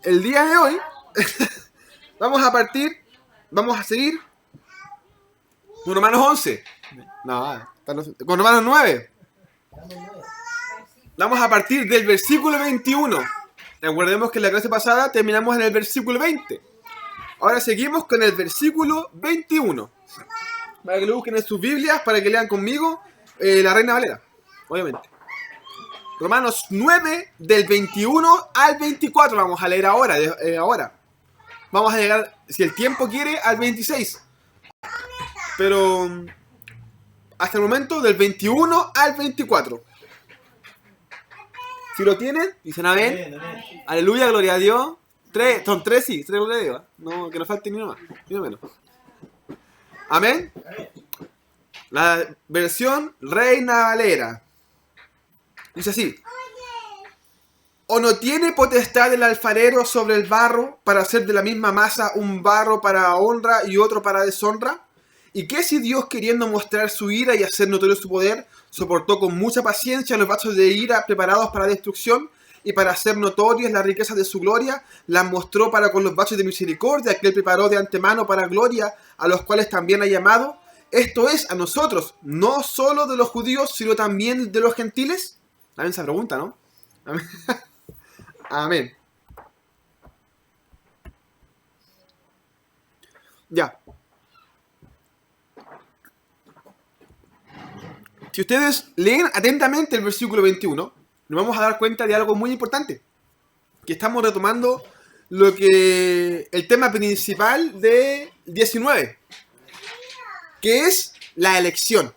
el día de hoy vamos a seguir con Romanos 11. No, con Romanos 9. Vamos a partir del versículo 21. Recordemos que en la clase pasada terminamos en el versículo 20. Ahora seguimos con el versículo 21. Para que lo busquen en sus Biblias, para que lean conmigo la Reina Valera, obviamente. Romanos 9, del 21 al 24. Vamos a leer ahora. Vamos a llegar, si el tiempo quiere, al 26. Pero hasta el momento, del 21 al 24. Si lo tienen, dicen amén. Aleluya, gloria a Dios. Son tres, sí, tres gloria a Dios. No, que no falte ni uno más, ni uno menos. Amén. La versión Reina Valera dice así: ¿o no tiene potestad el alfarero sobre el barro para hacer de la misma masa un barro para honra y otro para deshonra? ¿Y qué si Dios, queriendo mostrar su ira y hacer notorio su poder, soportó con mucha paciencia los vasos de ira preparados para destrucción, y para hacer notorias las riquezas de su gloria, las mostró para con los vasos de misericordia que él preparó de antemano para gloria, a los cuales también ha llamado? Esto es, a nosotros, no solo de los judíos, sino también de los gentiles. Amén, esa pregunta, ¿no? Amén. Amén. Ya. Si ustedes leen atentamente el versículo 21, nos vamos a dar cuenta de algo muy importante. Que estamos retomando el tema principal de 19. Que es la elección.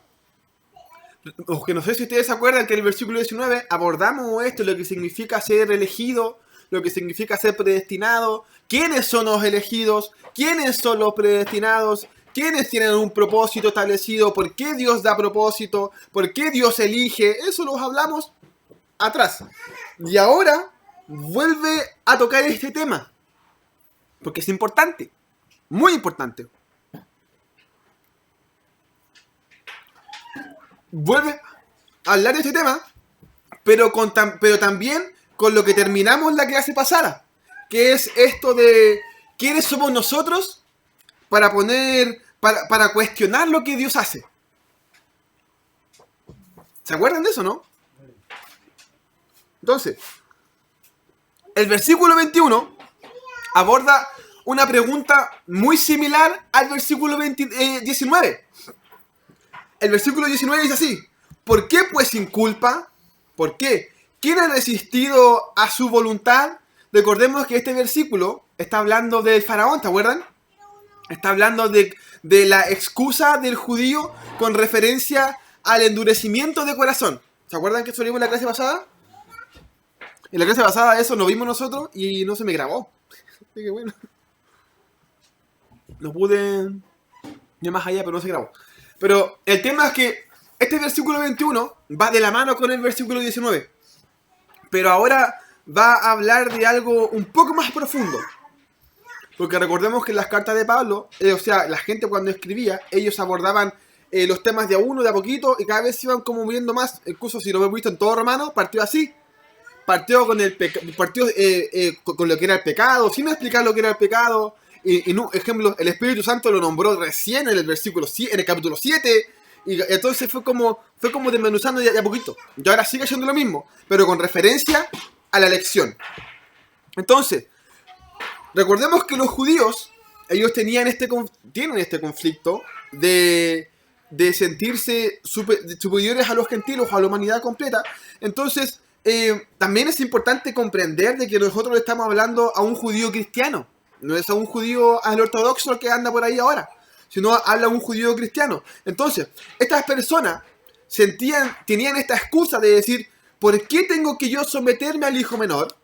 Que no sé si ustedes se acuerdan que en el versículo 19 abordamos esto, lo que significa ser elegido, lo que significa ser predestinado, quiénes son los elegidos, quiénes son los predestinados, quiénes tienen un propósito establecido, por qué Dios da propósito, por qué Dios elige. Eso lo hablamos atrás. Y ahora vuelve a tocar este tema, porque es importante, muy importante. Vuelve a hablar de este tema, pero también con lo que terminamos la clase pasada, que es esto de quiénes somos nosotros para cuestionar lo que Dios hace. ¿Se acuerdan de eso, no? Entonces, el versículo 21 aborda una pregunta muy similar al versículo 19. El versículo 19 dice así: ¿por qué pues sin culpa? ¿Por qué? ¿Quién ha resistido a su voluntad? Recordemos que este versículo está hablando del faraón, ¿te acuerdan? Está hablando de la excusa del judío con referencia al endurecimiento de corazón. ¿Se acuerdan que eso lo vimos en la clase pasada? En la clase pasada eso lo vimos nosotros y no se me grabó. Así que bueno. No pude ir más allá, pero no se grabó. Pero el tema es que este versículo 21 va de la mano con el versículo 19. Pero ahora va a hablar de algo un poco más profundo. Porque recordemos que en las cartas de Pablo, la gente cuando escribía, ellos abordaban los temas de a uno, de a poquito, y cada vez iban como viendo más. Incluso si lo hemos visto en todo Romano, partió así. Partió con con lo que era el pecado, sin explicar lo que era el pecado. Ejemplo, el Espíritu Santo lo nombró recién en el capítulo 7. Y entonces fue como desmenuzando de a poquito. Y ahora sigue siendo lo mismo, pero con referencia a la elección. Entonces, recordemos que los judíos, ellos tienen este conflicto de sentirse superiores a los gentiles o a la humanidad completa. Entonces, también es importante comprender de que nosotros le estamos hablando a un judío cristiano. No es a un judío al ortodoxo que anda por ahí ahora, sino habla a un judío cristiano. Entonces, estas personas tenían esta excusa de decir: ¿por qué tengo que yo someterme al hijo menor?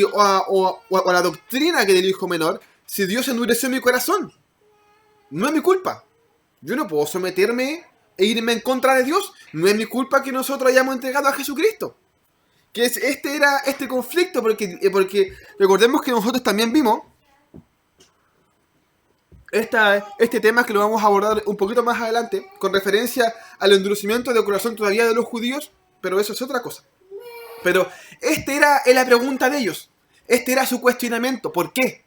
O a la doctrina que del hijo menor, si Dios endureció mi corazón. No es mi culpa. Yo no puedo someterme e irme en contra de Dios. No es mi culpa que nosotros hayamos entregado a Jesucristo. Que era este conflicto, porque recordemos que nosotros también vimos este tema, que lo vamos a abordar un poquito más adelante, con referencia al endurecimiento de corazón todavía de los judíos, pero eso es otra cosa. Pero era la pregunta de ellos. Este era su cuestionamiento. ¿Por qué?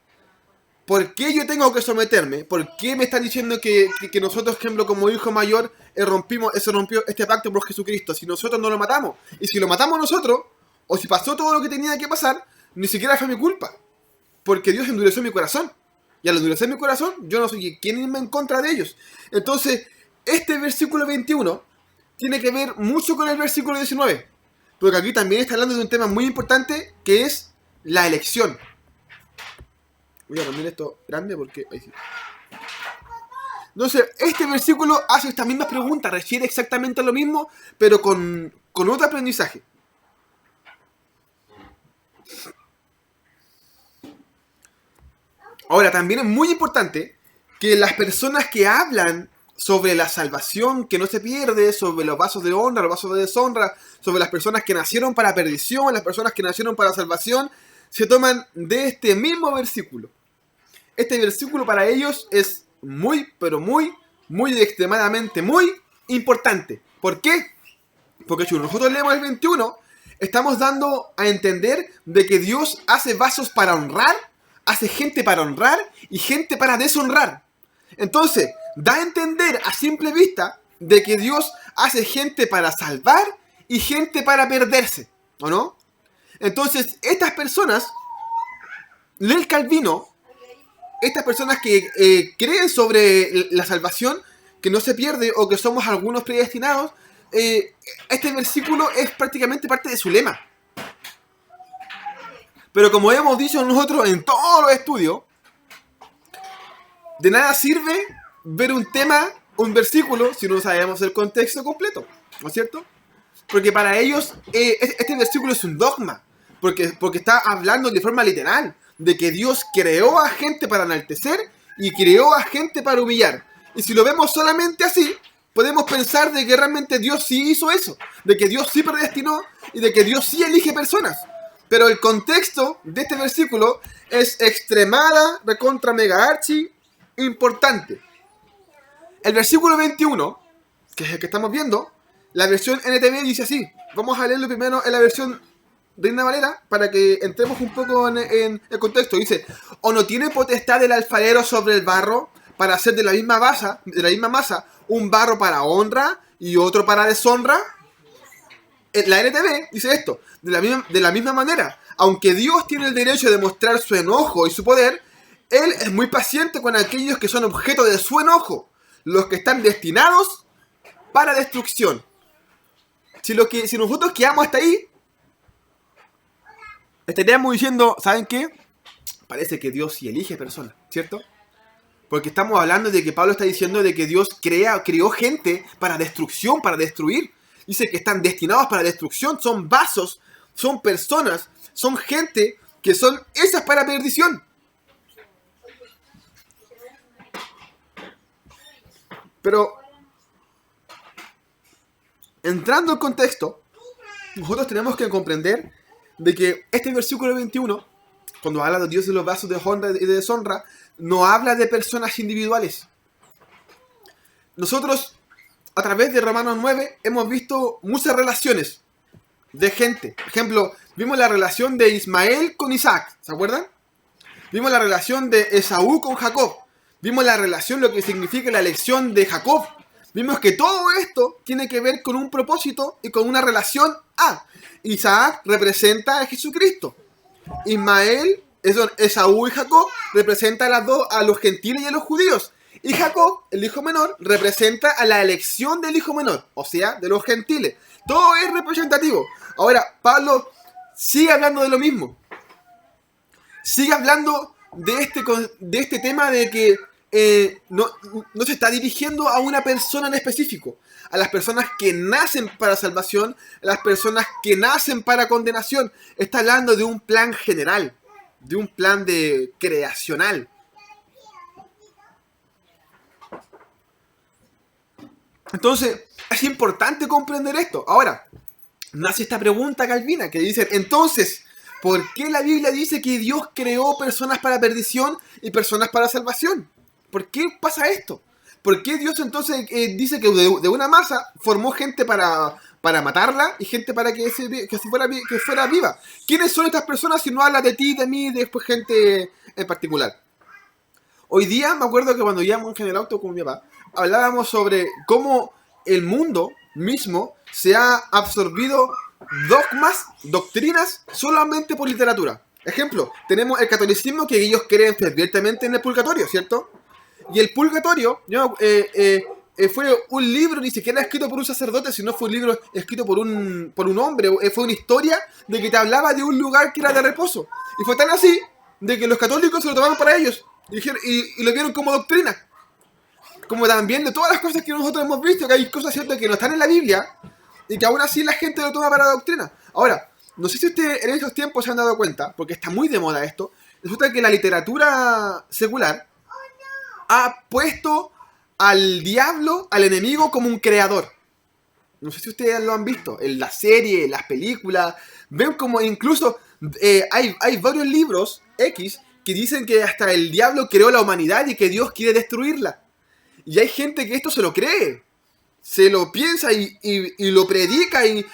¿Por qué yo tengo que someterme? ¿Por qué me están diciendo que nosotros, por ejemplo, como hijo mayor, se rompió este pacto por Jesucristo? Si nosotros no lo matamos, y si lo matamos nosotros, o si pasó todo lo que tenía que pasar, ni siquiera fue mi culpa. Porque Dios endureció mi corazón. Y al endurecer mi corazón, yo no soy quien irme en contra de ellos. Entonces, este versículo 21 tiene que ver mucho con el versículo 19. Porque aquí también está hablando de un tema muy importante, que es la elección. Voy a poner esto grande porque... Ahí sí. Entonces, este versículo hace estas mismas preguntas, refiere exactamente a lo mismo, pero con otro aprendizaje. Ahora, también es muy importante que las personas que hablan sobre la salvación que no se pierde, sobre los vasos de honra, los vasos de deshonra, sobre las personas que nacieron para perdición, las personas que nacieron para salvación, se toman de este mismo versículo. Este versículo para ellos es muy, pero muy, muy extremadamente muy importante. ¿Por qué? Porque si nosotros leemos el 21, estamos dando a entender de que Dios hace vasos para honrar, hace gente para honrar y gente para deshonrar. Entonces, da a entender a simple vista de que Dios hace gente para salvar y gente para perderse, ¿o no? Entonces, estas personas, Lel Calvino, estas personas que creen sobre la salvación, que no se pierde o que somos algunos predestinados, este versículo es prácticamente parte de su lema. Pero como hemos dicho nosotros en todos los estudios, de nada sirve ver un tema, un versículo, si no sabemos el contexto completo, ¿no es cierto? Porque para ellos este versículo es un dogma, porque está hablando de forma literal, de que Dios creó a gente para enaltecer y creó a gente para humillar. Y si lo vemos solamente así, podemos pensar de que realmente Dios sí hizo eso, de que Dios sí predestinó y de que Dios sí elige personas. Pero el contexto de este versículo es extremada, recontra mega archi, importante. El versículo 21, que es el que estamos viendo, la versión NTV dice así. Vamos a leerlo primero en la versión Reina Valera para que entremos un poco en el contexto. Dice: ¿o no tiene potestad el alfarero sobre el barro para hacer de la misma masa un barro para honra y otro para deshonra? La NTV dice esto: de la misma manera, aunque Dios tiene el derecho de mostrar su enojo y su poder, Él es muy paciente con aquellos que son objeto de su enojo, los que están destinados para destrucción. Si nosotros quedamos hasta ahí, estaríamos diciendo, ¿saben qué? Parece que Dios sí elige personas, ¿cierto? Porque estamos hablando de que Pablo está diciendo de que Dios creó gente para destrucción, para destruir. Dice que están destinados para destrucción, son vasos, son personas, son gente que son hechas para perdición. Pero, entrando al contexto, nosotros tenemos que comprender de que este versículo 21, cuando habla de Dios de los vasos de honra y de deshonra, no habla de personas individuales. Nosotros, a través de Romanos 9, hemos visto muchas relaciones de gente. Por ejemplo, vimos la relación de Ismael con Isaac, ¿se acuerdan? Vimos la relación de Esaú con Jacob. Vimos la relación, lo que significa la elección de Jacob. Vimos que todo esto tiene que ver con un propósito y con una relación a. Isaac representa a Jesucristo. Esaú y Jacob representan a los gentiles y a los judíos. Y Jacob, el hijo menor, representa a la elección del hijo menor, o sea, de los gentiles. Todo es representativo. Ahora, Pablo sigue hablando de lo mismo. Sigue hablando de este tema de que no se está dirigiendo a una persona en específico, a las personas que nacen para salvación, a las personas que nacen para condenación. Está hablando de un plan general, de un plan creacional. Entonces, es importante comprender esto. Ahora, nace esta pregunta calvina que dice, entonces, ¿por qué la Biblia dice que Dios creó personas para perdición y personas para salvación? ¿Por qué pasa esto? ¿Por qué Dios entonces dice que de una masa formó gente para para matarla y gente para que fuera viva. ¿Quiénes son estas personas si no habla de ti, de mí, de después gente en particular? Hoy día me acuerdo que cuando íbamos en el auto con mi papá, hablábamos sobre cómo el mundo mismo se ha absorbido dogmas, doctrinas, solamente por literatura. Ejemplo, tenemos el catolicismo, que ellos creen fervientemente en el purgatorio, ¿cierto? Y el purgatorio fue un libro ni siquiera escrito por un sacerdote, sino fue un libro escrito por un hombre. Fue una historia de que te hablaba de un lugar que era de reposo. Y fue tan así de que los católicos se lo tomaron para ellos y lo vieron como doctrina. Como también de todas las cosas que nosotros hemos visto, que hay cosas, ¿cierto?, que no están en la Biblia y que aún así la gente lo toma para doctrina. Ahora, no sé si ustedes en estos tiempos se han dado cuenta, porque está muy de moda esto, resulta que la literatura secular ha puesto al diablo, al enemigo, como un creador. No sé si ustedes lo han visto en las series, en las películas. Ven como incluso hay varios libros X que dicen que hasta el diablo creó la humanidad y que Dios quiere destruirla. Y hay gente que esto se lo cree, se lo piensa y lo predica y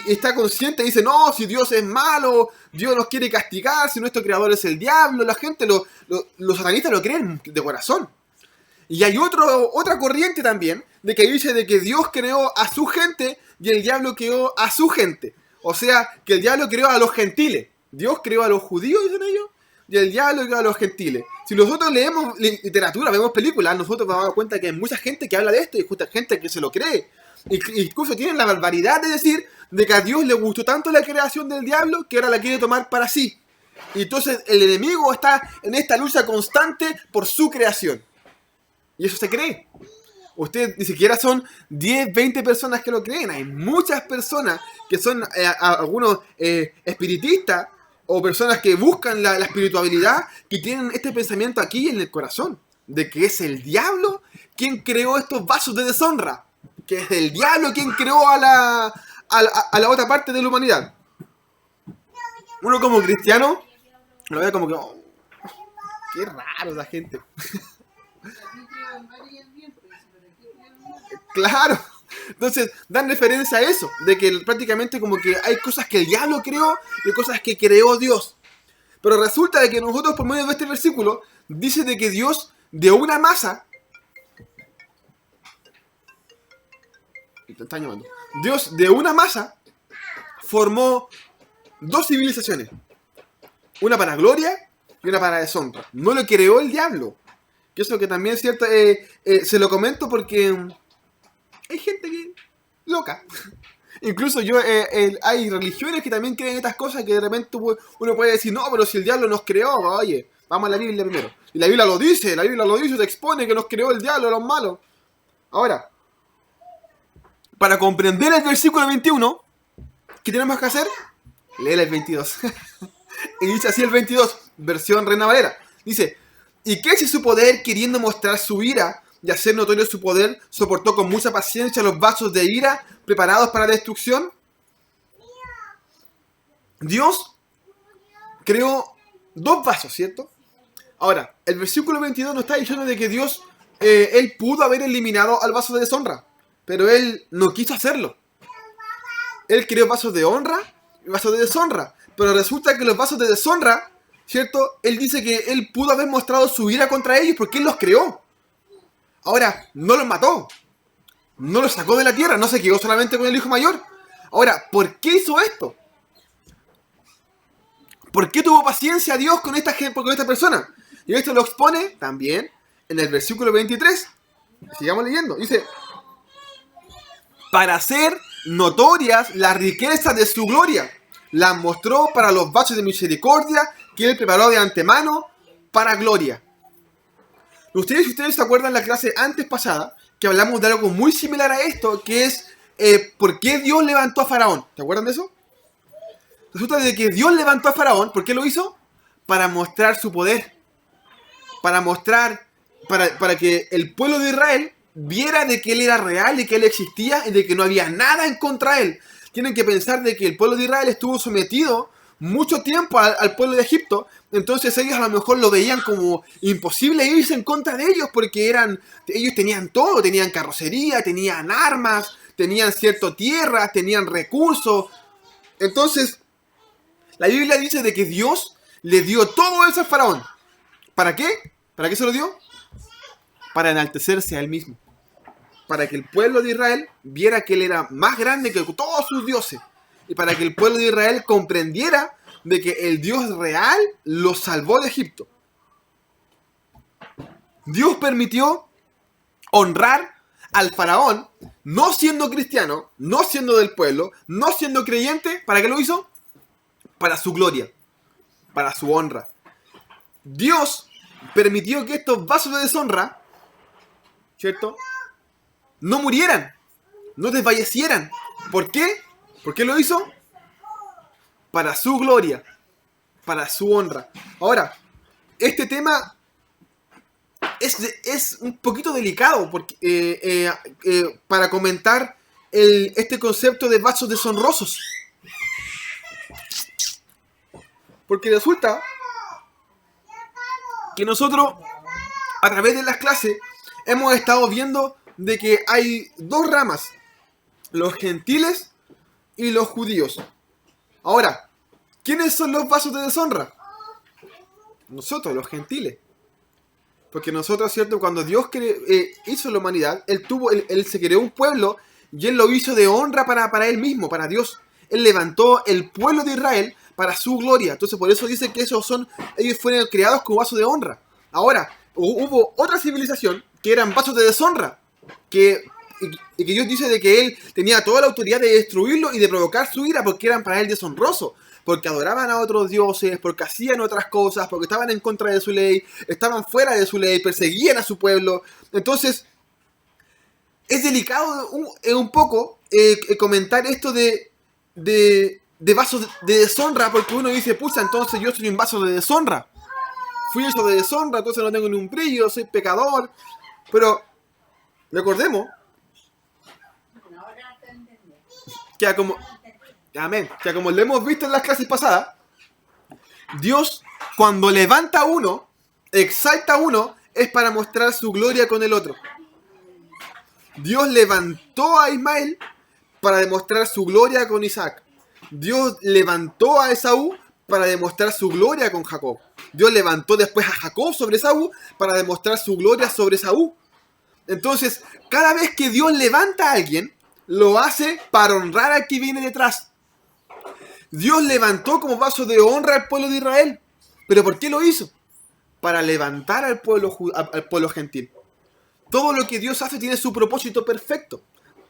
está consciente y dice, no, si Dios es malo, Dios nos quiere castigar, si nuestro creador es el diablo. La gente, los satanistas lo creen de corazón. Y hay otra corriente también, de que dice de que Dios creó a su gente y el diablo creó a su gente. O sea, que el diablo creó a los gentiles. Dios creó a los judíos, dicen ellos, y el diablo creó a los gentiles. Si nosotros leemos literatura, vemos películas, nosotros nos damos cuenta que hay mucha gente que habla de esto y justa gente que se lo cree. Incluso tienen la barbaridad de decir de que a Dios le gustó tanto la creación del diablo que ahora la quiere tomar para sí. Y entonces el enemigo está en esta lucha constante por su creación. Y eso se cree. Ustedes ni siquiera son 10, 20 personas que lo creen. Hay muchas personas que son algunos espiritistas o personas que buscan la espiritualidad, que tienen este pensamiento aquí en el corazón, de que es el diablo quien creó estos vasos de deshonra, que es el diablo quien creó a la otra parte de la humanidad. Uno como cristiano lo ve como que, oh, qué raro esa gente. Claro. Entonces dan referencia a eso, de que prácticamente como que hay cosas que el diablo creó y cosas que creó Dios. Pero resulta de que nosotros, por medio de este versículo, dice de que Dios de una masa, Dios de una masa formó dos civilizaciones, una para gloria y una para deshonra. No lo creó el diablo. Que eso que también es cierto, se lo comento porque hay gente que loca. Incluso hay religiones que también creen estas cosas, que de repente uno puede decir, no, pero si el diablo nos creó, oye, vamos a la Biblia primero. Y la Biblia lo dice, te expone que nos creó el diablo, los malos. Ahora, para comprender el versículo 21, ¿qué tenemos que hacer? Leer el 22. Y dice así el 22, versión Reina Valera. Dice, ¿y qué si su poder, queriendo mostrar su ira y hacer notorio su poder, soportó con mucha paciencia los vasos de ira preparados para la destrucción? Dios creó dos vasos, ¿cierto? Ahora, el versículo 22 nos está diciendo de que Dios, Él pudo haber eliminado al vaso de deshonra, pero Él no quiso hacerlo. Él creó vasos de honra y vasos de deshonra, pero resulta que los vasos de deshonra, ¿cierto? Él dice que Él pudo haber mostrado su ira contra ellos porque Él los creó. Ahora, no los mató, no los sacó de la tierra, no se quedó solamente con el hijo mayor. Ahora, ¿por qué hizo esto? ¿Por qué tuvo paciencia Dios con esta persona? Y esto lo expone también en el versículo 23. Sigamos leyendo. Dice, para hacer notorias las riquezas de su gloria, las mostró para los vasos de misericordia que Él preparó de antemano para gloria. Si ustedes se acuerdan la clase antes pasada, que hablamos de algo muy similar a esto, que es ¿por qué Dios levantó a Faraón? ¿Te acuerdan de eso? Resulta de que Dios levantó a Faraón, ¿por qué lo hizo? Para mostrar su poder. Para mostrar, para que el pueblo de Israel viera de que Él era real y que Él existía y de que no había nada en contra de Él. Tienen que pensar de que el pueblo de Israel estuvo sometido mucho tiempo al pueblo de Egipto, entonces ellos a lo mejor lo veían como imposible irse en contra de ellos porque ellos tenían todo, tenían carrocería, tenían armas, tenían cierta tierra, tenían recursos. Entonces, la Biblia dice de que Dios le dio todo eso al faraón. ¿Para qué? ¿Para qué se lo dio? Para enaltecerse a él mismo. Para que el pueblo de Israel viera que él era más grande que todos sus dioses. Y para que el pueblo de Israel comprendiera de que el Dios real los salvó de Egipto. Dios permitió honrar al faraón, no siendo cristiano, no siendo del pueblo, no siendo creyente. ¿Para qué lo hizo? Para su gloria, para su honra. Dios permitió que estos vasos de deshonra, ¿cierto?, no murieran, no desfallecieran. ¿Por qué? ¿Por qué lo hizo? Para su gloria, para su honra. Ahora, este tema es un poquito delicado porque, para comentar este concepto de vasos deshonrosos. Porque resulta que nosotros, a través de las clases, hemos estado viendo de que hay dos ramas: los gentiles y los judíos. Ahora, ¿quiénes son los vasos de deshonra? Nosotros, los gentiles. Porque nosotros, ¿cierto? Cuando Dios hizo la humanidad, Él se creó un pueblo y Él lo hizo de honra para Él mismo, para Dios. Él levantó el pueblo de Israel para su gloria. Entonces, por eso dice que ellos fueron creados como vasos de honra. Ahora, hubo otra civilización que eran vasos de deshonra, que Dios dice de que Él tenía toda la autoridad de destruirlo y de provocar su ira porque eran para Él deshonrosos. Porque adoraban a otros dioses, porque hacían otras cosas, porque estaban en contra de su ley, estaban fuera de su ley, perseguían a su pueblo. Entonces, es delicado un poco comentar esto de vasos de deshonra, porque uno dice, pucha, entonces yo soy un vaso de deshonra. Fui hecho de deshonra, entonces no tengo ni un brillo, soy pecador. Pero recordemos que como... Amén. Que como lo hemos visto en las clases pasadas, Dios, cuando levanta a uno, exalta a uno, es para mostrar su gloria con el otro. Dios levantó a Ismael para demostrar su gloria con Isaac. Dios levantó a Esaú para demostrar su gloria con Jacob. Dios levantó después a Jacob sobre Esaú para demostrar su gloria sobre Esaú. Entonces, cada vez que Dios levanta a alguien, lo hace para honrar al que viene detrás. Dios levantó como vaso de honra al pueblo de Israel. ¿Pero por qué lo hizo? Para levantar al pueblo gentil. Todo lo que Dios hace tiene su propósito perfecto.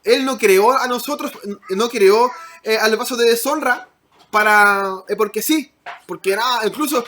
Él no creó a nosotros, no creó al vaso de deshonra porque sí. Porque nada, incluso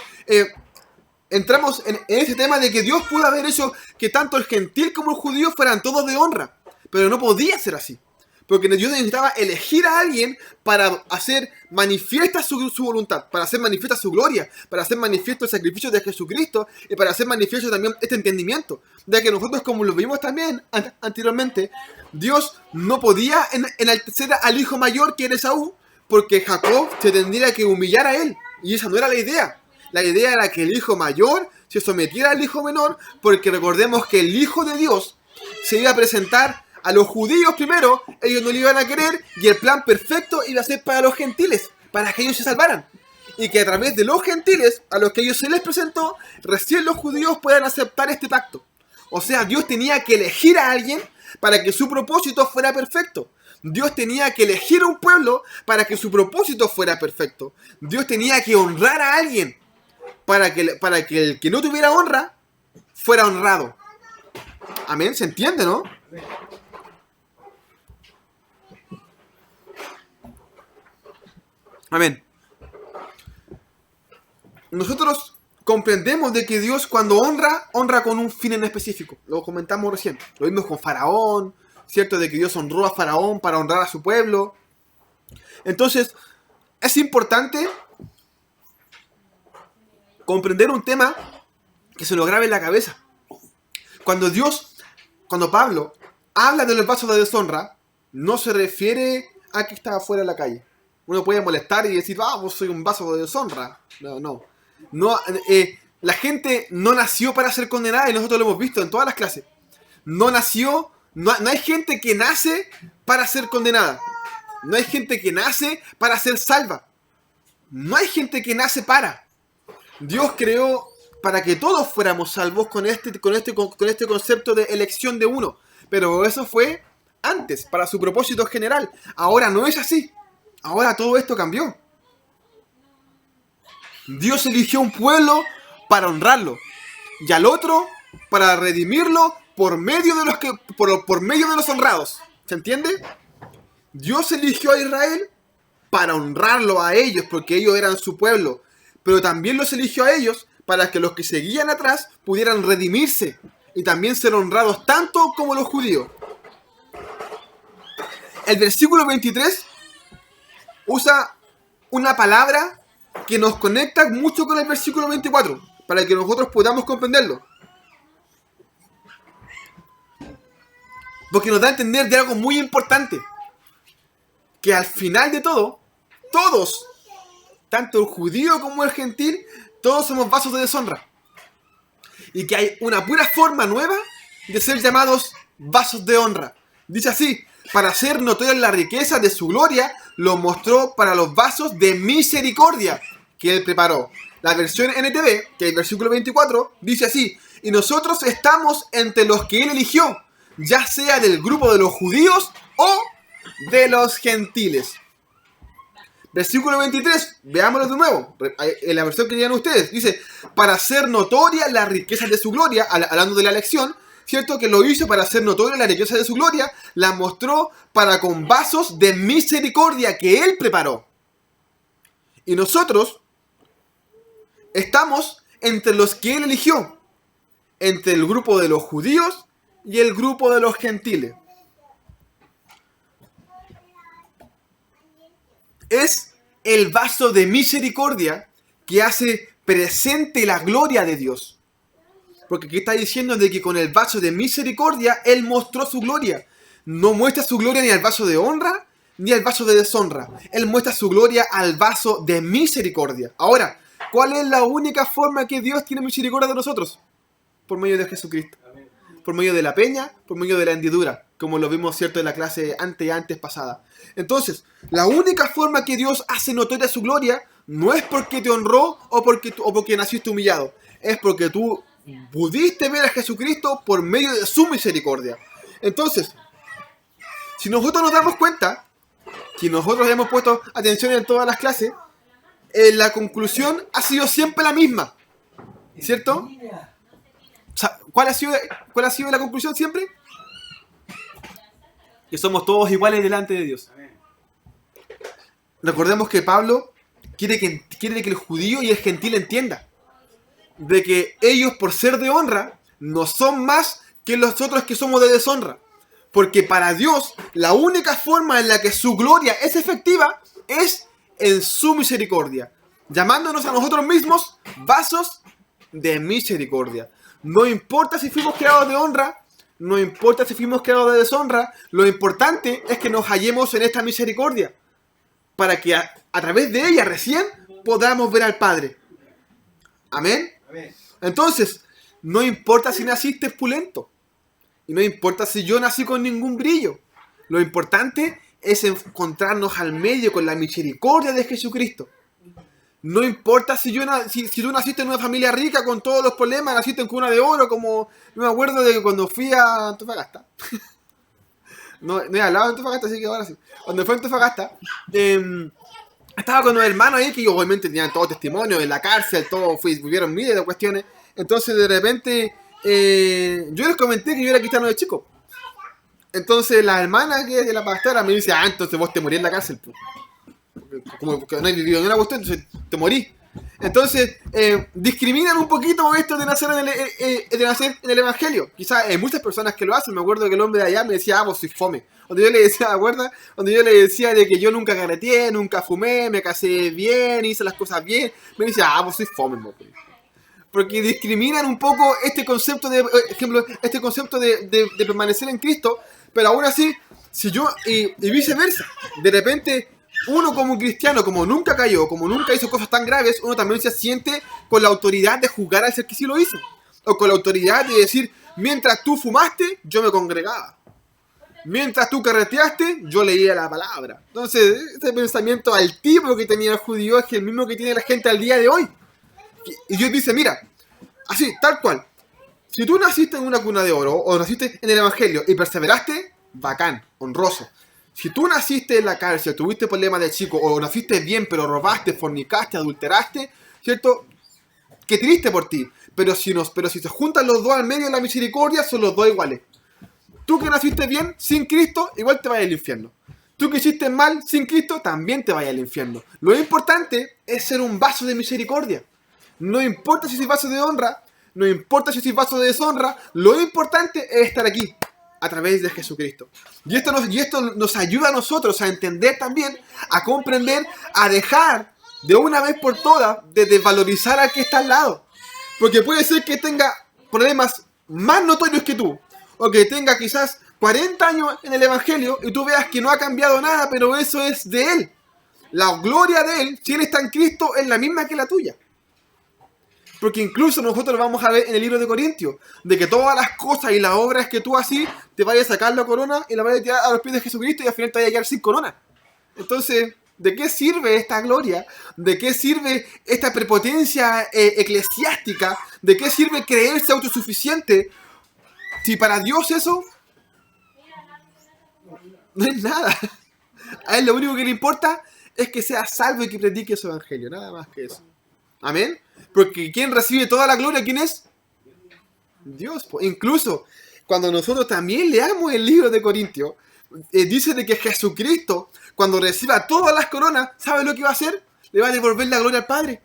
entramos en ese tema de que Dios pudo haber hecho que tanto el gentil como el judío fueran todos de honra. Pero no podía ser así. Porque Dios necesitaba elegir a alguien para hacer manifiesta su voluntad, para hacer manifiesta su gloria, para hacer manifiesto el sacrificio de Jesucristo y para hacer manifiesto también este entendimiento. De que nosotros, como lo vimos también anteriormente, Dios no podía enaltecer al hijo mayor que era Esaú, porque Jacob se tendría que humillar a él. Y esa no era la idea. La idea era que el hijo mayor se sometiera al hijo menor, porque recordemos que el hijo de Dios se iba a presentar a los judíos primero, ellos no lo iban a querer, y el plan perfecto iba a ser para los gentiles, para que ellos se salvaran. Y que a través de los gentiles, a los que ellos se les presentó, recién los judíos puedan aceptar este pacto. O sea, Dios tenía que elegir a alguien para que su propósito fuera perfecto. Dios tenía que elegir a un pueblo para que su propósito fuera perfecto. Dios tenía que honrar a alguien para que el que no tuviera honra fuera honrado. Amén, ¿se entiende, no? Amén. Nosotros comprendemos de que Dios cuando honra con un fin en específico. Lo comentamos recién. Lo vimos con Faraón, ¿cierto? De que Dios honró a Faraón para honrar a su pueblo. Entonces, es importante comprender un tema que se lo grabe en la cabeza. Cuando Pablo habla de los vasos de deshonra, no se refiere a que estaba fuera de la calle. Uno puede molestar y decir, vos soy un vaso de deshonra. No, la gente no nació para ser condenada y nosotros lo hemos visto en todas las clases. No hay gente que nace para ser condenada. No hay gente que nace para ser salva. No hay gente que nace para. Dios creó para que todos fuéramos salvos con este concepto de elección de uno. Pero eso fue antes, para su propósito general. Ahora no es así. Ahora todo esto cambió. Dios eligió un pueblo para honrarlo. Y al otro para redimirlo por medio de los honrados. ¿Se entiende? Dios eligió a Israel para honrarlo a ellos, porque ellos eran su pueblo. Pero también los eligió a ellos para que los que seguían atrás pudieran redimirse y también ser honrados tanto como los judíos. El versículo 23 usa una palabra que nos conecta mucho con el versículo 24, para que nosotros podamos comprenderlo. Porque nos da a entender de algo muy importante. Que al final de todo, todos, tanto el judío como el gentil, todos somos vasos de deshonra. Y que hay una pura forma nueva de ser llamados vasos de honra. Dice así: para hacer notoria la riqueza de su gloria, lo mostró para los vasos de misericordia que él preparó. La versión NTV, que es el versículo 24, dice así: y nosotros estamos entre los que él eligió, ya sea del grupo de los judíos o de los gentiles. Versículo 23, veámoslo de nuevo, en la versión que leían ustedes, dice: para hacer notoria la riqueza de su gloria, hablando de la elección, ¿cierto? Que lo hizo para hacer notoria la riqueza de su gloria, la mostró para con vasos de misericordia que él preparó. Y nosotros estamos entre los que él eligió, entre el grupo de los judíos y el grupo de los gentiles. Es el vaso de misericordia que hace presente la gloria de Dios. Porque aquí está diciendo de que con el vaso de misericordia él mostró su gloria. No muestra su gloria ni al vaso de honra ni al vaso de deshonra. Él muestra su gloria al vaso de misericordia. Ahora, ¿cuál es la única forma que Dios tiene misericordia de nosotros? Por medio de Jesucristo. Por medio de la peña, por medio de la hendidura, como lo vimos, ¿cierto?, en la clase antes pasada. Entonces, la única forma que Dios hace notoria su gloria no es porque te honró o porque naciste humillado. Es porque tú pudiste ver a Jesucristo por medio de su misericordia. Entonces, si nosotros nos damos cuenta, si nosotros hemos puesto atención en todas las clases, la conclusión ha sido siempre la misma, ¿cierto? O sea, ¿cuál ha sido la conclusión siempre? Que somos todos iguales delante de Dios. Recordemos que Pablo quiere que el judío y el gentil entiendan de que ellos, por ser de honra, no son más que los otros que somos de deshonra. Porque para Dios, la única forma en la que su gloria es efectiva es en su misericordia, llamándonos a nosotros mismos vasos de misericordia. No importa si fuimos creados de honra, no importa si fuimos creados de deshonra, lo importante es que nos hallemos en esta misericordia, para que a través de ella recién podamos ver al Padre. ¿Amén? Entonces, no importa si naciste pulento, y no importa si yo nací con ningún brillo, lo importante es encontrarnos al medio con la misericordia de Jesucristo. No importa si tú naciste en una familia rica con todos los problemas, naciste en cuna de oro, como yo me acuerdo de que cuando fui a Antofagasta. no he hablado de Antofagasta, así que ahora sí. Cuando fui a Antofagasta, estaba con unos hermanos ahí que obviamente tenían todo testimonio en la cárcel, todo vivieron miles de cuestiones. Entonces de repente yo les comenté que yo era cristiano de chico. Entonces la hermana que es de la pastora me dice: entonces vos te morís en la cárcel, pues. Como que no hay vivido ni una cuestión, entonces te morí. Entonces, discriminan un poquito esto de nacer en el Evangelio. Quizás hay muchas personas que lo hacen. Me acuerdo que el hombre de allá me decía: vos sois fome. Cuando yo le decía, ¿te acuerdas? Cuando yo le decía de que yo nunca carreteé, nunca fumé, me casé bien, hice las cosas bien, me decía: vos sois fome, mo. Porque discriminan un poco este concepto de permanecer en Cristo. Pero aún así, si yo, y viceversa, de repente uno como cristiano, como nunca cayó, como nunca hizo cosas tan graves, uno también se siente con la autoridad de juzgar al ser que sí lo hizo. O con la autoridad de decir: mientras tú fumaste, yo me congregaba. Mientras tú carreteaste, yo leía la palabra. Entonces, este pensamiento altivo que tenía el judío es el mismo que tiene la gente al día de hoy. Y Dios dice, mira, así, tal cual. Si tú naciste en una cuna de oro o naciste en el Evangelio y perseveraste, bacán, honroso. Si tú naciste en la cárcel, tuviste problemas de chico o naciste bien pero robaste, fornicaste, adulteraste, ¿cierto? Qué triste por ti. Pero si se juntan los dos al medio de la misericordia, son los dos iguales. Tú que naciste bien, sin Cristo, igual te vas al infierno. Tú que hiciste mal, sin Cristo, también te vas al infierno. Lo importante es ser un vaso de misericordia. No importa si soy vaso de honra, no importa si soy vaso de deshonra, lo importante es estar aquí, a través de Jesucristo. Y esto nos ayuda a nosotros a entender también, a comprender, a dejar de una vez por todas de desvalorizar al que está al lado. Porque puede ser que tenga problemas más notorios que tú, o que tenga quizás 40 años en el Evangelio y tú veas que no ha cambiado nada, pero eso es de él. La gloria de él, si él está en Cristo, es la misma que la tuya. Porque incluso nosotros vamos a ver en el libro de Corintios, de que todas las cosas y las obras que tú así, te vayas a sacar la corona y la vayas a tirar a los pies de Jesucristo y al final te vayas a quedar sin corona. Entonces, ¿de qué sirve esta gloria? ¿De qué sirve esta prepotencia eclesiástica? ¿De qué sirve creerse autosuficiente? Si para Dios eso no es nada. A él lo único que le importa es que sea salvo y que predique su evangelio. Nada más que eso. Amén. Porque quien recibe toda la gloria, ¿quién es? Dios. Incluso cuando nosotros también leamos el libro de Corintios, dice de que Jesucristo, cuando reciba todas las coronas, ¿sabe lo que va a hacer? Le va a devolver la gloria al Padre.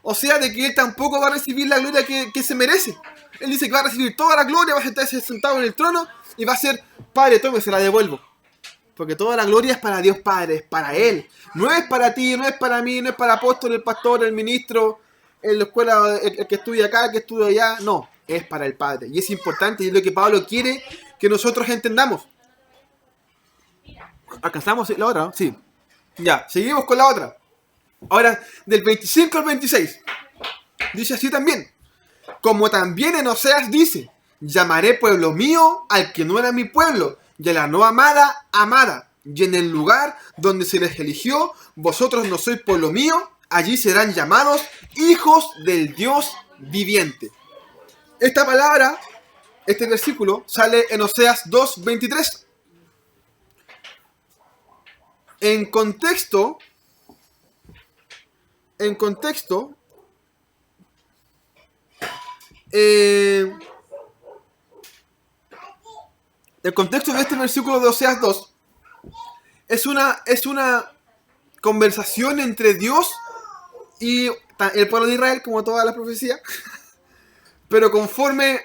O sea, de que él tampoco va a recibir la gloria que se merece. Él dice que va a recibir toda la gloria, va a estar sentado en el trono y va a ser, Padre, tome, se la devuelvo. Porque toda la gloria es para Dios Padre, es para Él. No es para ti, no es para mí, no es para el apóstol, el pastor, el ministro, en la escuela, el que estudia acá, el que estudia allá. No, es para el Padre. Y es importante, y es lo que Pablo quiere que nosotros entendamos. ¿Alcanzamos la otra? ¿No? Sí. Ya, seguimos con la otra. Ahora, del 25 al 26. Dice así también. Como también en Oseas dice, llamaré pueblo mío al que no era mi pueblo, y a la no amada, amada. Y en el lugar donde se les eligió, vosotros no sois pueblo mío, allí serán llamados hijos del Dios viviente. Esta palabra, este versículo, sale en Oseas 2:23. En contexto, el contexto de este versículo de Oseas 2 es una conversación entre Dios y el pueblo de Israel, como toda la profecía, pero conforme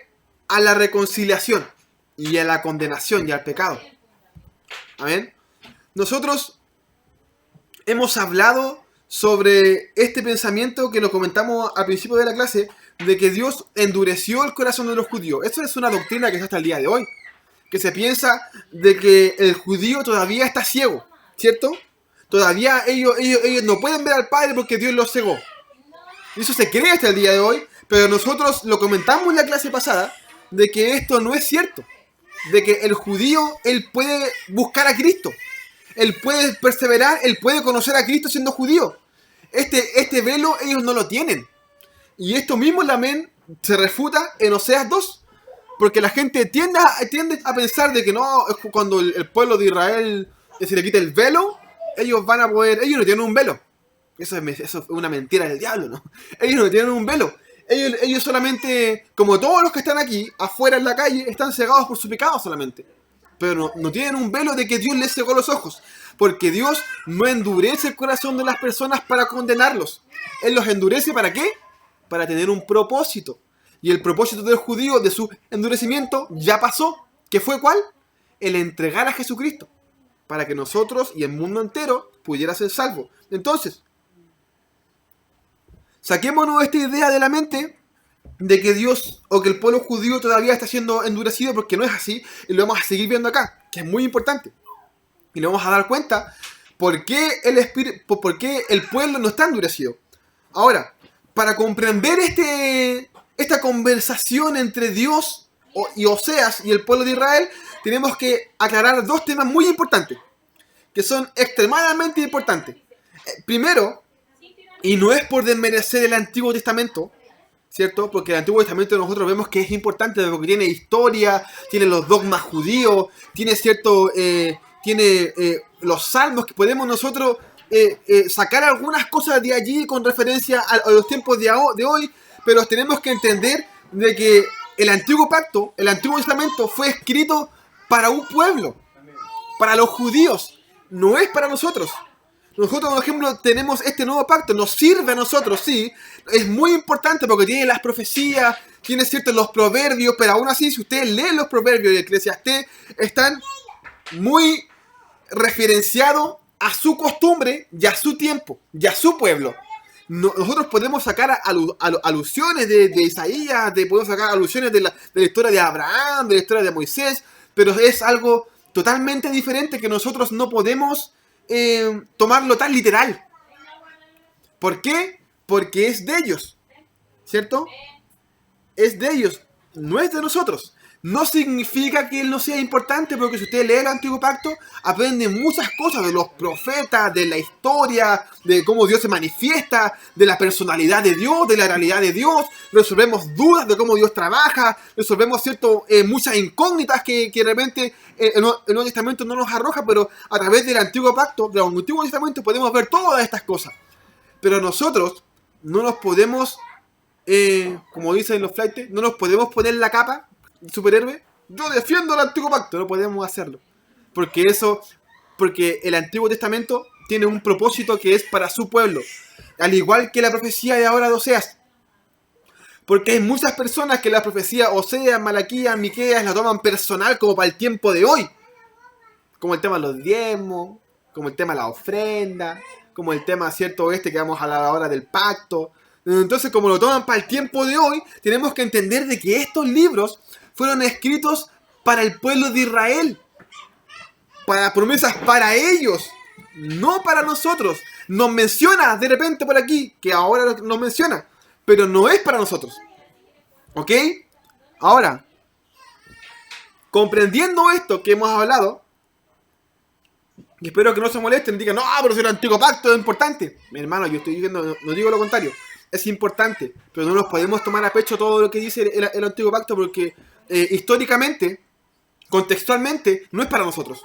a la reconciliación y a la condenación y al pecado. Amén. Nosotros hemos hablado sobre este pensamiento que lo comentamos al principio de la clase, de que Dios endureció el corazón de los judíos. Eso es una doctrina que está hasta el día de hoy. Que se piensa de que el judío todavía está ciego, ¿cierto? Todavía ellos no pueden ver al Padre porque Dios los cegó. Eso se cree hasta el día de hoy, pero nosotros lo comentamos en la clase pasada, de que esto no es cierto. De que el judío, él puede buscar a Cristo. Él puede perseverar, él puede conocer a Cristo siendo judío. Este velo ellos no lo tienen. Y esto mismo también se refuta en Oseas 2. Porque la gente tiende a pensar de que no, es cuando el pueblo de Israel se le quita el velo, ellos van a poder, ellos no tienen un velo. Eso es una mentira del diablo, ¿no? Ellos no tienen un velo. Ellos solamente, como todos los que están aquí, afuera en la calle, están cegados por su pecado solamente. Pero no tienen un velo de que Dios les cegó los ojos. Porque Dios no endurece el corazón de las personas para condenarlos. Él los endurece ¿para qué? Para tener un propósito. Y el propósito del judío, de su endurecimiento, ya pasó. ¿Qué fue cuál? El entregar a Jesucristo. Para que nosotros y el mundo entero pudiera ser salvo. Entonces, saquémonos esta idea de la mente de que Dios o que el pueblo judío todavía está siendo endurecido, porque no es así. Y lo vamos a seguir viendo acá, que es muy importante. Y nos vamos a dar cuenta por qué el pueblo no está endurecido. Ahora, para comprender esta conversación entre Dios y Oseas y el pueblo de Israel, tenemos que aclarar dos temas muy importantes, que son extremadamente importantes. Primero, y no es por desmerecer el Antiguo Testamento, ¿cierto? Porque el Antiguo Testamento nosotros vemos que es importante porque tiene historia, tiene los dogmas judíos, tiene los salmos que podemos nosotros sacar algunas cosas de allí con referencia a los tiempos de hoy, pero tenemos que entender de que el Antiguo Pacto, el Antiguo Testamento fue escrito para un pueblo, para los judíos, no es para nosotros. Nosotros, por ejemplo, tenemos este nuevo pacto, nos sirve a nosotros, sí, es muy importante porque tiene las profecías, tiene ciertos los proverbios, pero aún así, si ustedes leen los proverbios de Eclesiastés, están muy referenciados a su costumbre y a su tiempo, y a su pueblo. Nosotros podemos sacar alusiones de Isaías, podemos sacar alusiones de la historia de Abraham, de la historia de Moisés, pero es algo totalmente diferente que nosotros no podemos tomarlo tan literal. ¿Por qué? Porque es de ellos, ¿cierto? Es de ellos, no es de nosotros. No significa que él no sea importante, porque si usted lee el Antiguo Pacto, aprende muchas cosas de los profetas, de la historia, de cómo Dios se manifiesta, de la personalidad de Dios, de la realidad de Dios. Resolvemos dudas de cómo Dios trabaja, resolvemos muchas incógnitas que de repente el Nuevo Testamento no nos arroja, pero a través del Antiguo Pacto, del Antiguo Testamento, podemos ver todas estas cosas. Pero nosotros no nos podemos, como dicen los flaites, no nos podemos poner la capa superhéroe. Yo defiendo el Antiguo Pacto, no podemos hacerlo. Porque el Antiguo Testamento tiene un propósito que es para su pueblo. Al igual que la profecía de ahora de Oseas. Porque hay muchas personas que la profecía Oseas, Malaquías, Miqueas la toman personal como para el tiempo de hoy. Como el tema de los diezmos, como el tema de la ofrenda, como el tema, ¿cierto? Que vamos a hablar ahora del pacto. Entonces, como lo toman para el tiempo de hoy, tenemos que entender de que estos libros fueron escritos para el pueblo de Israel. Para promesas para ellos, no para nosotros. Nos menciona de repente por aquí, que ahora nos menciona, pero no es para nosotros. ¿Ok? Ahora, comprendiendo esto que hemos hablado, y espero que no se molesten y digan, no, pero si el Antiguo Pacto es importante. Mi hermano, yo estoy diciendo, no digo lo contrario. Es importante, pero no nos podemos tomar a pecho todo lo que dice el Antiguo Pacto porque históricamente, contextualmente, no es para nosotros.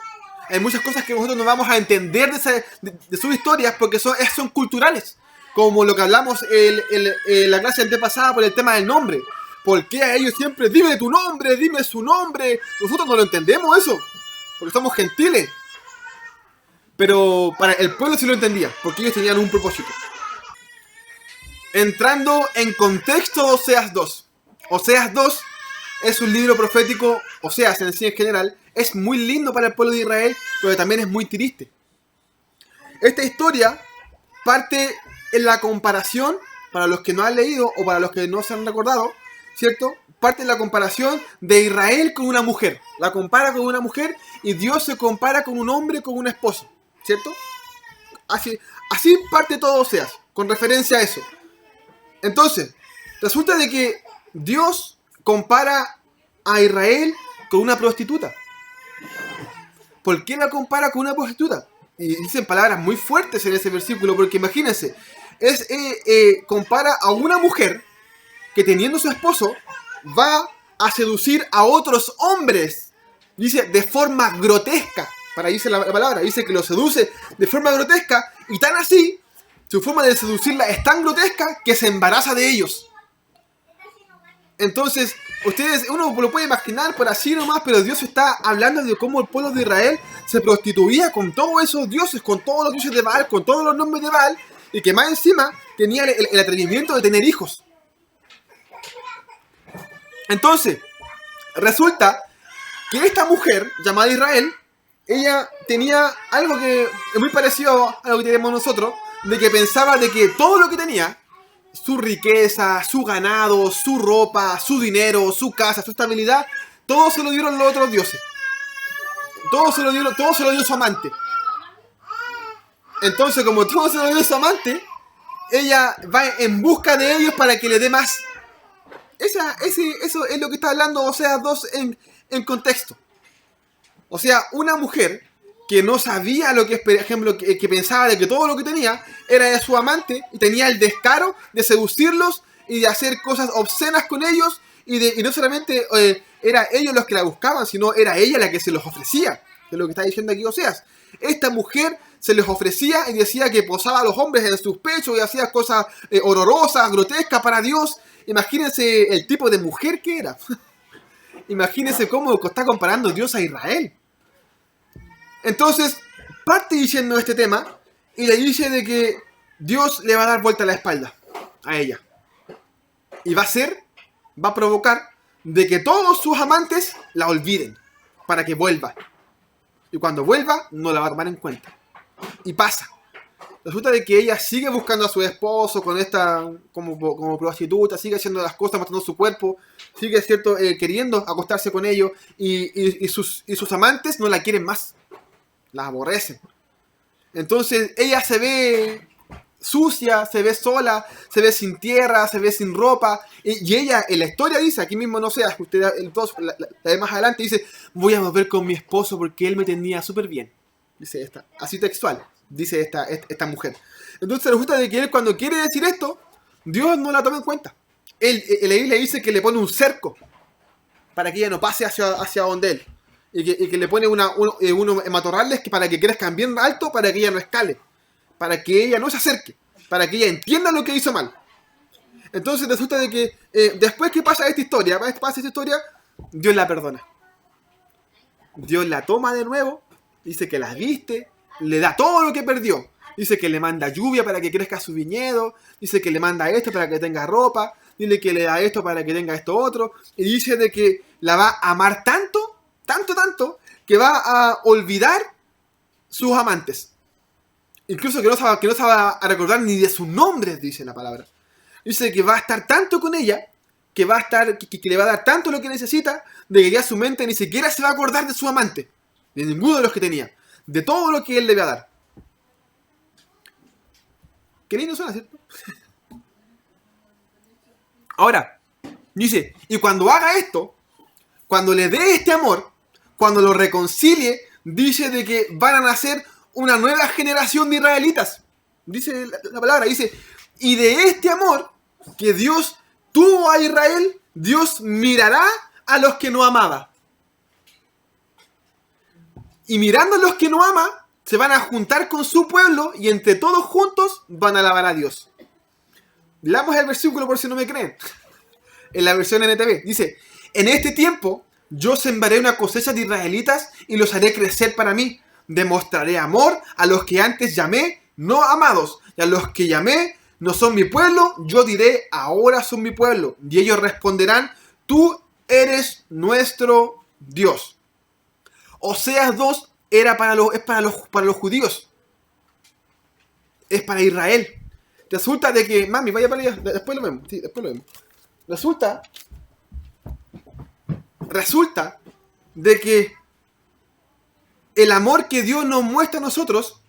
Hay muchas cosas que nosotros no vamos a entender de sus historias porque son culturales. Como lo que hablamos en la clase antepasada por el tema del nombre. ¿Por qué a ellos siempre, dime tu nombre, dime su nombre? Nosotros no lo entendemos eso, porque somos gentiles. Pero para el pueblo sí lo entendía, porque ellos tenían un propósito. Entrando en contexto, Oseas 2. Oseas 2 es un libro profético, Oseas en sí en general, es muy lindo para el pueblo de Israel, pero también es muy triste. Esta historia parte en la comparación, para los que no han leído o para los que no se han recordado, ¿cierto? Parte en la comparación de Israel con una mujer. La compara con una mujer y Dios se compara con un hombre, con una esposa, ¿cierto? Así parte todo Oseas, con referencia a eso. Entonces, resulta de que Dios compara a Israel con una prostituta. ¿Por qué la compara con una prostituta? Y dicen palabras muy fuertes en ese versículo, porque imagínense, compara a una mujer que teniendo su esposo va a seducir a otros hombres. Dice de forma grotesca, para dice la palabra, dice que lo seduce de forma grotesca y tan así, su forma de seducirla es tan grotesca que se embaraza de ellos. Entonces, uno lo puede imaginar por así nomás, pero Dios está hablando de cómo el pueblo de Israel se prostituía con todos esos dioses, con todos los dioses de Baal, con todos los nombres de Baal, y que más encima tenía el atrevimiento de tener hijos. Entonces, resulta que esta mujer, llamada Israel, ella tenía algo que es muy parecido a lo que tenemos nosotros, de que pensaba de que todo lo que tenía, su riqueza, su ganado, su ropa, su dinero, su casa, su estabilidad, todo se lo dieron los otros dioses. Todo se lo dio su amante. Entonces, como todo se lo dio su amante, ella va en busca de ellos para que le dé más. Eso es lo que está hablando Oseas 2 en contexto. O sea, una mujer que no sabía lo que, por ejemplo, que pensaba de que todo lo que tenía era de su amante y tenía el descaro de seducirlos y de hacer cosas obscenas con ellos y no solamente era ellos los que la buscaban, sino era ella la que se los ofrecía, que es lo que está diciendo aquí Oseas. Esta mujer se les ofrecía y decía que posaba a los hombres en sus pechos y hacía cosas horrorosas, grotescas para Dios. Imagínense el tipo de mujer que era. Imagínense cómo está comparando Dios a Israel. Entonces, parte diciendo este tema y le dice de que Dios le va a dar vuelta a la espalda a ella. Y va a provocar de que todos sus amantes la olviden para que vuelva. Y cuando vuelva, no la va a tomar en cuenta. Y pasa. Resulta de que ella sigue buscando a su esposo con esta como prostituta, sigue haciendo las cosas, mostrando su cuerpo, sigue queriendo acostarse con ellos y sus amantes no la quieren más. La aborrecen. Entonces ella se ve sucia, se ve sola, se ve sin tierra, se ve sin ropa. Y ella en la historia dice, aquí mismo no sé, usted la de más adelante dice, voy a volver con mi esposo porque él me tenía súper bien. Dice esta, así textual, dice esta mujer. Entonces resulta de que él cuando quiere decir esto, Dios no la toma en cuenta. Él le dice que le pone un cerco para que ella no pase hacia donde él. Y que le pone unos matorrales para que crezcan bien alto para que ella no escale. Para que ella no se acerque. Para que ella entienda lo que hizo mal. Entonces resulta de que después que pasa esta historia, Dios la perdona. Dios la toma de nuevo, dice que la viste, le da todo lo que perdió. Dice que le manda lluvia para que crezca su viñedo, dice que le manda esto para que tenga ropa, dice que le da esto para que tenga esto otro, y dice de que la va a amar tanto, que va a olvidar sus amantes. Incluso que no se va a recordar ni de sus nombres, dice la palabra. Dice que va a estar tanto con ella, que le va a dar tanto lo que necesita, de que ya su mente ni siquiera se va a acordar de su amante, de ninguno de los que tenía, de todo lo que él le va a dar. Qué lindo suena, ¿cierto? Ahora, dice, y cuando haga esto, cuando le dé este amor, cuando lo reconcilie, dice de que van a nacer una nueva generación de israelitas. Dice la palabra, dice, y de este amor que Dios tuvo a Israel, Dios mirará a los que no amaba. Y mirando a los que no ama, se van a juntar con su pueblo y entre todos juntos van a alabar a Dios. Leamos el versículo por si no me creen. En la versión NTV dice, en este tiempo yo sembraré una cosecha de israelitas y los haré crecer para mí. Demostraré amor a los que antes llamé no amados, y a los que llamé no son mi pueblo, yo diré ahora son mi pueblo. Y ellos responderán, tú eres nuestro Dios. Oseas 2 es para los judíos. Es para Israel. Resulta de que, mami, vaya para allá, después lo vemos. Sí, después lo vemos. Resulta de que el amor que Dios nos muestra a nosotros,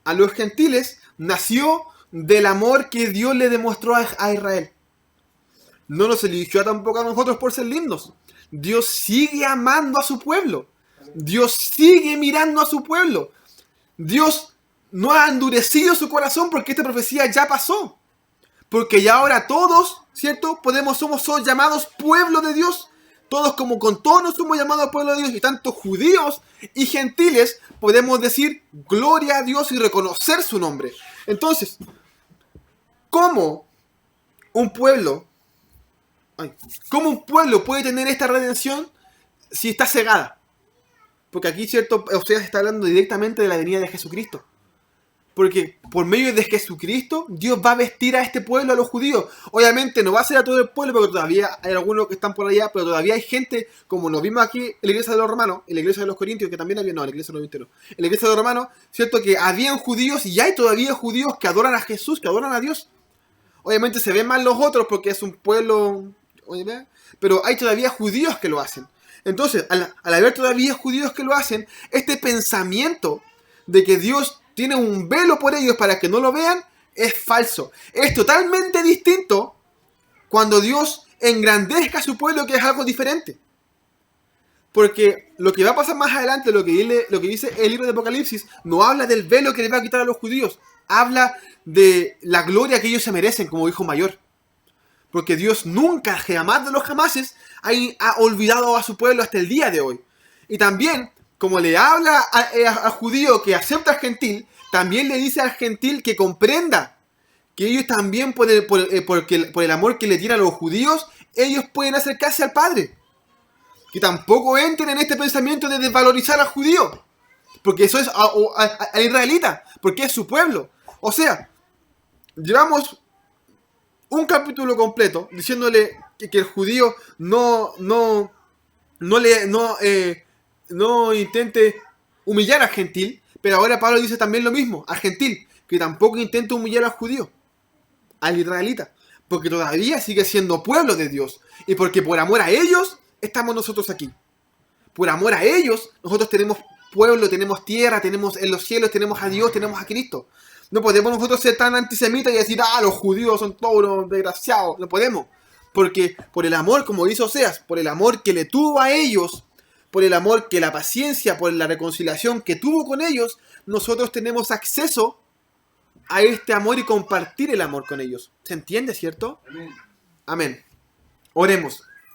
a los gentiles, nació del amor que Dios le demostró a Israel. No nos eligió tampoco a nosotros por ser lindos. Dios sigue amando a su pueblo. Dios sigue mirando a su pueblo. Dios no ha endurecido su corazón porque esta profecía ya pasó. Porque ya ahora todos, ¿cierto? Somos llamados pueblo de Dios. Todos con todos nos somos llamados pueblo de Dios. Y tanto judíos y gentiles podemos decir gloria a Dios y reconocer su nombre. Entonces, ¿cómo un pueblo puede tener esta redención si está cegada? Porque aquí, ¿cierto? Ustedes están hablando directamente de la venida de Jesucristo. Porque por medio de Jesucristo, Dios va a vestir a este pueblo, a los judíos. Obviamente no va a ser a todo el pueblo, porque todavía hay algunos que están por allá, pero todavía hay gente, como lo vimos aquí en la iglesia de los romanos, en la iglesia de los corintios, que también había, no, en la iglesia de los corintios, en la iglesia de los romanos, ¿cierto? Que habían judíos y hay todavía judíos que adoran a Jesús, que adoran a Dios. Obviamente se ven más los otros porque es un pueblo, pero hay todavía judíos que lo hacen. Entonces, al haber todavía judíos que lo hacen, este pensamiento de que Dios tiene un velo por ellos para que no lo vean, es falso. Es totalmente distinto cuando Dios engrandezca a su pueblo, que es algo diferente. Porque lo que va a pasar más adelante, lo que dice el libro de Apocalipsis, no habla del velo que le va a quitar a los judíos. Habla de la gloria que ellos se merecen como hijo mayor. Porque Dios nunca, jamás de los jamases, ha olvidado a su pueblo hasta el día de hoy. Y también, como le habla al judío que acepta al gentil, también le dice al gentil que comprenda que ellos también, por el amor que le tienen a los judíos, ellos pueden acercarse al Padre. Que tampoco entren en este pensamiento de desvalorizar al judío, porque eso es al israelita, porque es su pueblo. O sea, llevamos un capítulo completo diciéndole que el judío no intente humillar al gentil, pero ahora Pablo dice también lo mismo al gentil, que tampoco intente humillar al judío, al israelita, porque todavía sigue siendo pueblo de Dios, y porque por amor a ellos estamos nosotros aquí. Por amor a ellos, nosotros tenemos pueblo, tenemos tierra, tenemos en los cielos, tenemos a Dios, tenemos a Cristo. No podemos nosotros ser tan antisemitas y decir, los judíos son todos unos desgraciados. No podemos. Porque por el amor, como dice Oseas, por el amor que le tuvo a ellos, por el amor que la paciencia, por la reconciliación que tuvo con ellos, nosotros tenemos acceso a este amor y compartir el amor con ellos. ¿Se entiende, cierto? Amén. Oremos.